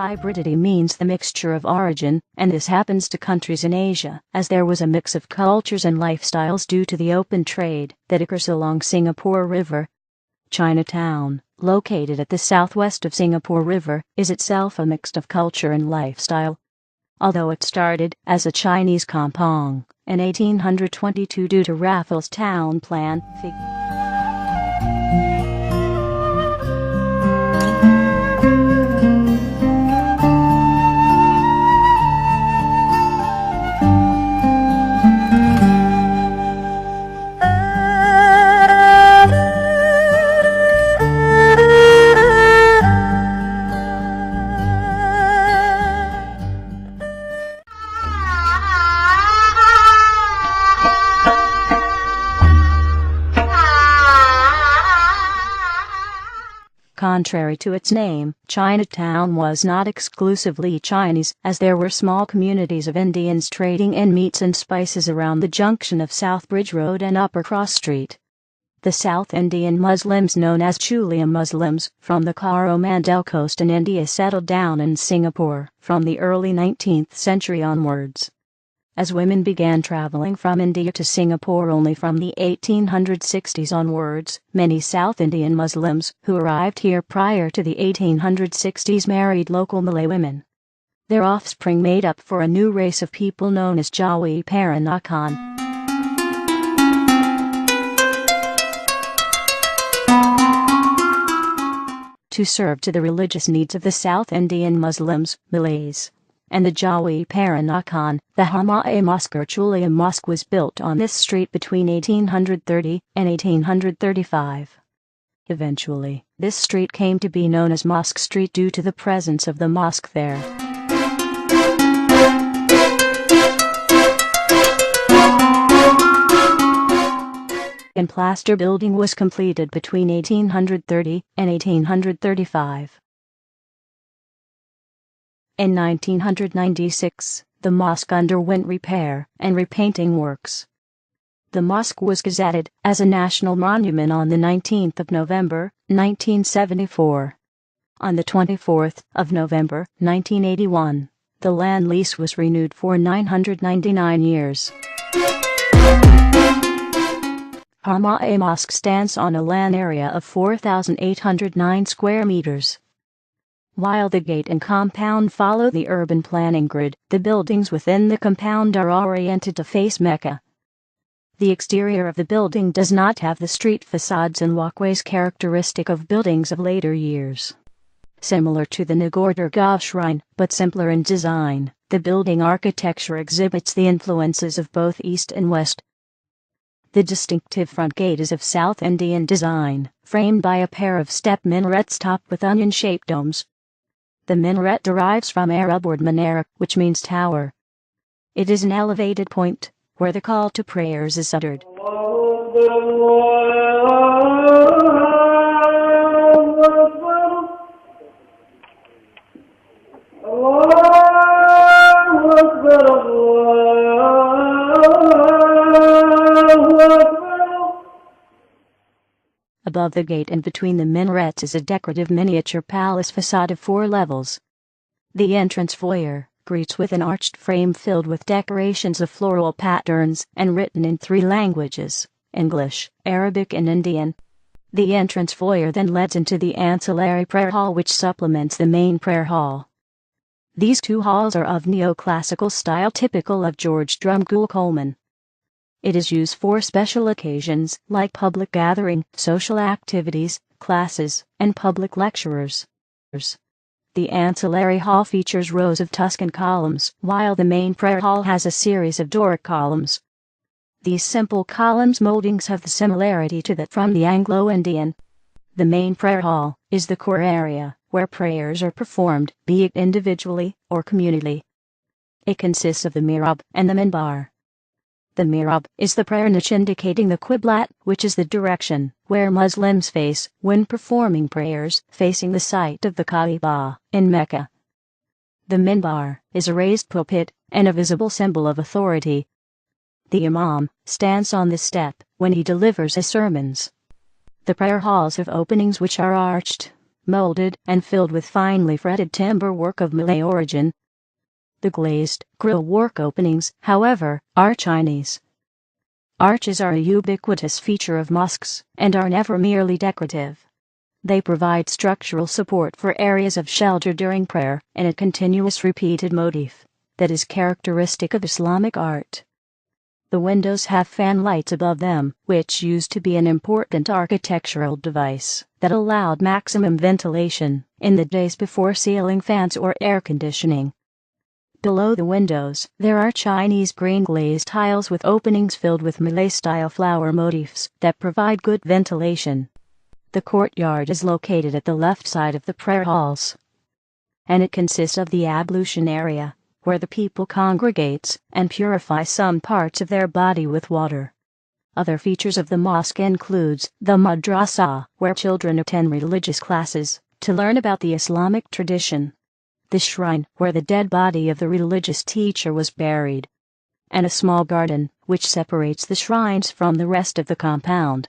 Hybridity means the mixture of origin, and this happens to countries in Asia, as there was a mix of cultures and lifestyles due to the open trade that occurs along Singapore River. Chinatown, located at the southwest of Singapore River, is itself a mix of culture and lifestyle. Although it started as a Chinese kampong in 1822 due to Raffles town plan. Contrary to its name, Chinatown was not exclusively Chinese, as there were small communities of Indians trading in meats and spices around the junction of South Bridge Road and Upper Cross Street. The South Indian Muslims, known as Chulia Muslims, from the Coromandel Coast in India settled down in Singapore from the early 19th century onwards. As women began traveling from India to Singapore only from the 1860s onwards, many South Indian Muslims who arrived here prior to the 1860s married local Malay women. Their offspring made up for a new race of people known as Jawi Peranakan. To serve to the religious needs of the South Indian Muslims, Malays, and the Jawi Peranakan, the Jamae Mosque or Chulia Mosque was built on this street between 1830 and 1835. Eventually, this street came to be known as Mosque Street due to the presence of the mosque there. And plaster building was completed between 1830 and 1835. In 1996, the mosque underwent repair and repainting works. The mosque was gazetted as a national monument on the 19th of November, 1974. On the 24th of November, 1981, the land lease was renewed for 999 years. Jamae Mosque stands on a land area of 4,809 square meters. While the gate and compound follow the urban planning grid, the buildings within the compound are oriented to face Mecca. The exterior of the building does not have the street facades and walkways characteristic of buildings of later years. Similar to the Nagorno Shrine, but simpler in design, the building architecture exhibits the influences of both East and West. The distinctive front gate is of South Indian design, framed by a pair of step minarets topped with onion-shaped domes. The minaret derives from Arab word manara, which means tower. It is an elevated point, where the call to prayers is uttered. Above the gate and between the minarets is a decorative miniature palace facade of 4 levels. The entrance foyer greets with an arched frame filled with decorations of floral patterns and written in 3 languages, English, Arabic and Indian. The entrance foyer then leads into the ancillary prayer hall which supplements the main prayer hall. These 2 halls are of neoclassical style typical of George Drumgoole Coleman. It is used for special occasions like public gathering, social activities, classes, and public lecturers. The ancillary hall features rows of Tuscan columns, while the main prayer hall has a series of Doric columns. These simple columns moldings have the similarity to that from the Anglo-Indian. The main prayer hall is the core area where prayers are performed, be it individually or communally. It consists of the mihrab and the minbar. The mihrab is the prayer niche indicating the qiblat, which is the direction where Muslims face when performing prayers, facing the site of the Kaaba in Mecca. The minbar is a raised pulpit and a visible symbol of authority. The imam stands on this step when he delivers his sermons. The prayer halls have openings which are arched, molded and filled with finely fretted timber work of Malay origin. The glazed, grille work openings, however, are Chinese. Arches are a ubiquitous feature of mosques, and are never merely decorative. They provide structural support for areas of shelter during prayer, in a continuous repeated motif that is characteristic of Islamic art. The windows have fan lights above them, which used to be an important architectural device that allowed maximum ventilation in the days before ceiling fans or air conditioning. Below the windows, there are Chinese green glazed tiles with openings filled with Malay-style flower motifs that provide good ventilation. The courtyard is located at the left side of the prayer halls, and it consists of the ablution area, where the people congregates and purify some parts of their body with water. Other features of the mosque includes the madrasah, where children attend religious classes to learn about the Islamic tradition, the shrine, where the dead body of the religious teacher was buried, and a small garden, which separates the shrines from the rest of the compound.